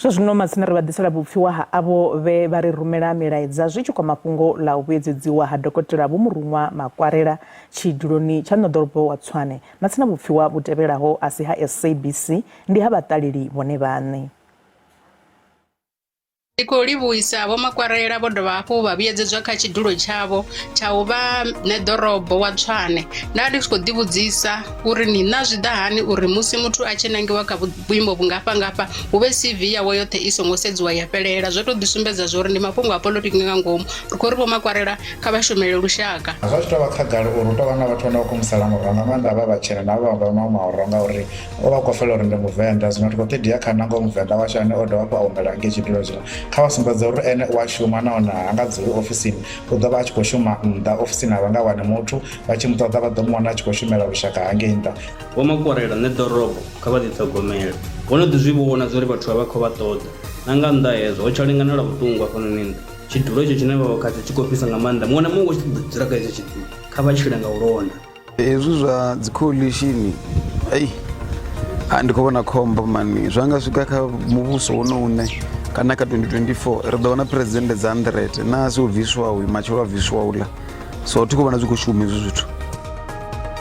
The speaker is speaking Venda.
Zwino matsina ri vha ḓisela vhupfiwa ha avho vhe vha ri rumela milaedza zwi tshi kwa mafhungo la u vhuedzedziwa ha dokotela Vho Murunwa Makwarela tshiduloni tsha ḓorobo wa Tshwane. Matsina vhupfiwa vhu tevhelaho a si ha SABC ndi ha vhaṱaleli vhone vhaṋe. Iko livhuisa Vho Makwarela vho dovha hafhu vha vhuedzedzwa kha tshidulo tshavho tsha u vha ḓorobo wa Tshwane. Nda ndi khou ḓivhudzisa uri ni na zwiḓahani uri musi muthu a tshi nangiwa kha vhuimo vhungafha hu vhe CV yawe yoṱhe i songo sedziwa ya fhelela zwo to ḓi sumbedza zwo ndi mafhungo a politiki nga ngomu ri khou ri Vho Makwarela kha vha shumele lushaka. Zwa tshi tovha khagala uri u tovha na vhathu vhane vha khou musala murahu nga maanḓa vha vhatshena na vha maoro ngauri o vha khou fela uri ndi Muvenda zwino ri khou ṱoḓia kha nango Muvenda washu ane o dovha hafhu a humbela ngei tshidulo zwino kha vha sumbedza uri ene wa shuma nahone ha nga dzuli ofisini u ḓo vha a tshi khou shuma nnḓa ofisini a vha nga wane muthu vha tshi mu ṱoḓa vha ḓo mu wana a tshi khou shumela lushaka hangei nnḓa. Vho Makwarela ḓorobo kha vha ḓiṱhogomele vho no ḓi zwi vhona zwa uri vhathu vha khou vha ṱoḓa na nga nnḓa hezwo ho tsha linganela vhuṱungu hafhanoni nnḓa tshidulo itsho tshine vha kha tshi khou fhisa nga maanḓa muṅwe na muṅwe tshi ḓo dzula kha itsho tshidulo kha vha tshile nga u londa. Hezwi zwa dzi coalition ndi khou vhona khombo mani zwa nga swika kha muvhuso une kana kha 2024 ri ḓo wana president dza 100 na si u bviswa uyu matshelo a bviswa uḽa so thi khou vhona zwi khou shuma hezwi zwithu.